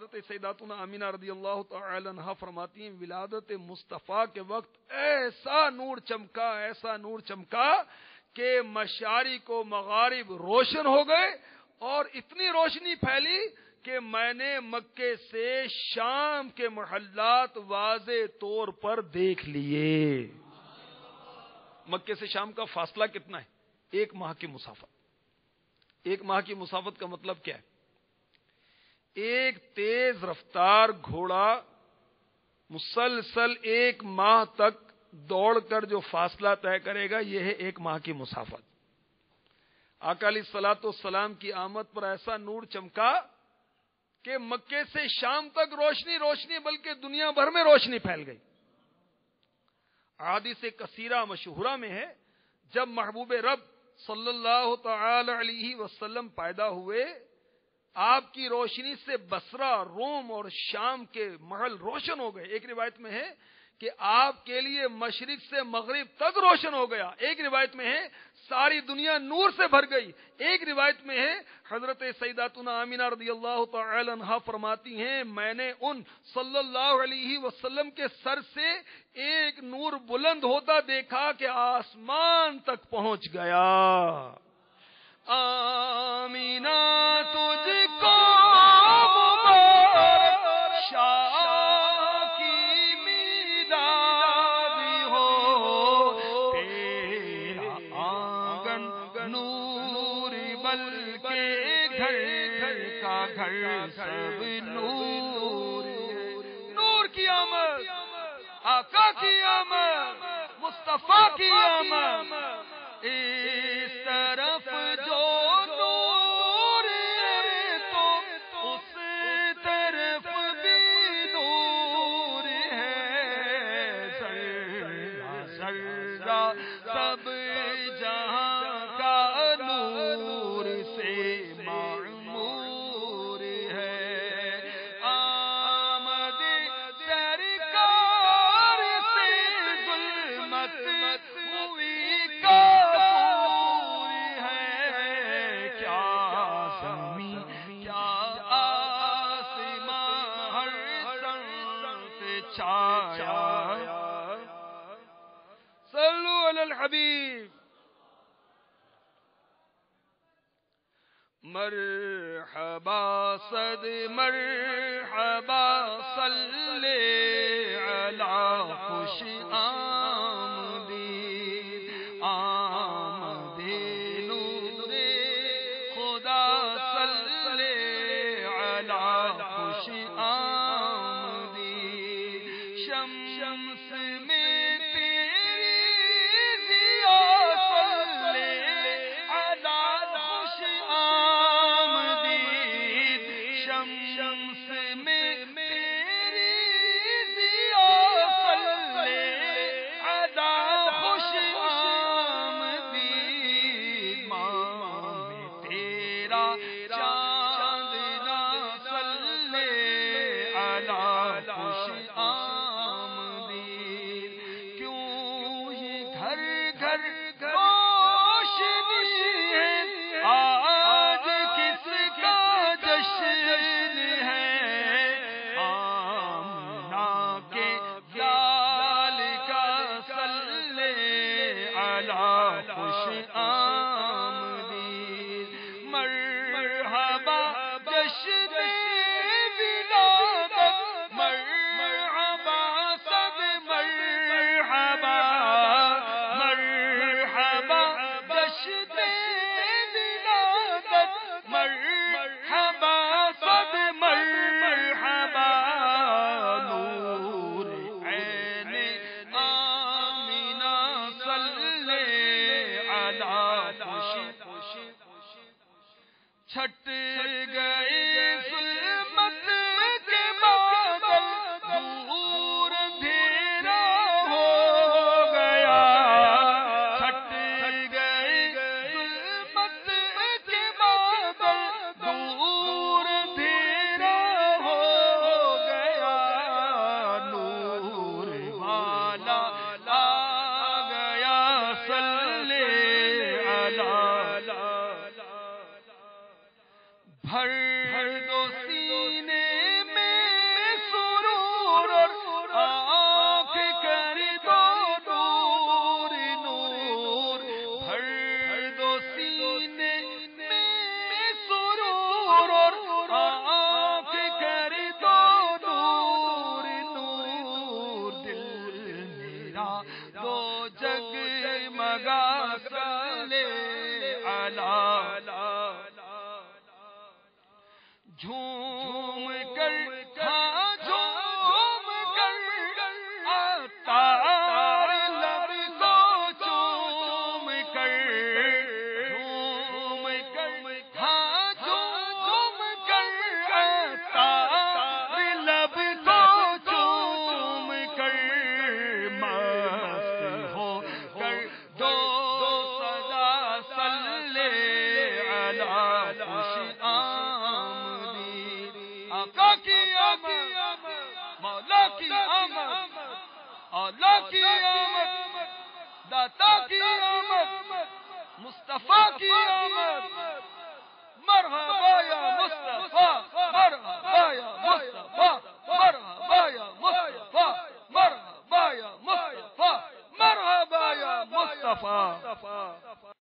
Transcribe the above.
حضرت سیداتنا آمینہ رضی اللہ تعالی عنہا فرماتی ہیں ولادت مصطفیٰ کے وقت ایسا نور چمکا کہ مشارق و مغارب روشن ہو گئے، اور اتنی روشنی پھیلی کہ میں نے مکے سے شام کے محلات واضح طور پر دیکھ لیے۔ مکے سے شام کا فاصلہ کتنا ہے؟ 1 ماہ کی مسافت۔ 1 ماہ کی مسافت کا مطلب کیا ہے؟ ایک تیز رفتار گھوڑا مسلسل 1 ماہ تک دوڑ کر جو فاصلہ طے کرے گا، یہ ہے 1 ماہ کی مسافت۔ آقا علیہ الصلوۃ والسلام کی آمد پر ایسا نور چمکا کہ مکے سے شام تک روشنی بلکہ دنیا بھر میں روشنی پھیل گئی۔ حدیث کثیرہ مشہورہ میں ہے، جب محبوب رب صلی اللہ تعالی علیہ وسلم پیدا ہوئے، آپ کی روشنی سے بصرہ، روم اور شام کے محل روشن ہو گئے۔ ایک روایت میں ہے کہ آپ کے لیے مشرق سے مغرب تک روشن ہو گیا۔ ایک روایت میں ہے ساری دنیا نور سے بھر گئی۔ ایک روایت میں ہے حضرت سیداتنا آمینہ رضی اللہ تعالی عنہا فرماتی ہیں میں نے ان صلی اللہ علیہ وسلم کے سر سے ایک نور بلند ہوتا دیکھا کہ آسمان تک پہنچ گیا۔ آمینہ تجھ کو مبارک شاہ کی میلاد ہو، تیرا آنگن نور بلکہ گھر کا گھر سب نور۔ نور کی آمد، آقا کی آمد، مصطفیٰ کی آمد، اس طرف جو نور ہے تو اس طرف بھی نور ہے، ذرہ سب جہاں کا نور سے معمور ہے۔ آمد سرکار سے ظلمت ہوئی کافور ہے، کیا زمین کیا آسمان ہر سمت چھایا۔ صلو علی الحبیب۔ مرحبا صد مرحبا صلی علی خوش آمدی، آمد نور خدا صلی علی خوش آمدی، شمس میں تیری ضیا صلی علی خوش آمدی، شمس میں تیری ضیا صلی علی خوش آمدی، ماں میں تیرا چاند نہ صلی علی خوش آمدی، کیوں یہ گھر گھر روشنی ہے، آج کس کا جشن ہے، آمنہ کے لال کا صلی علی خوش آمدی، مرحبا جشن ولادت، مرحبا کی آمد، مولا کی آمد، اولا کی آمد، داتا کی آمد، مصطفیٰ کی آمد،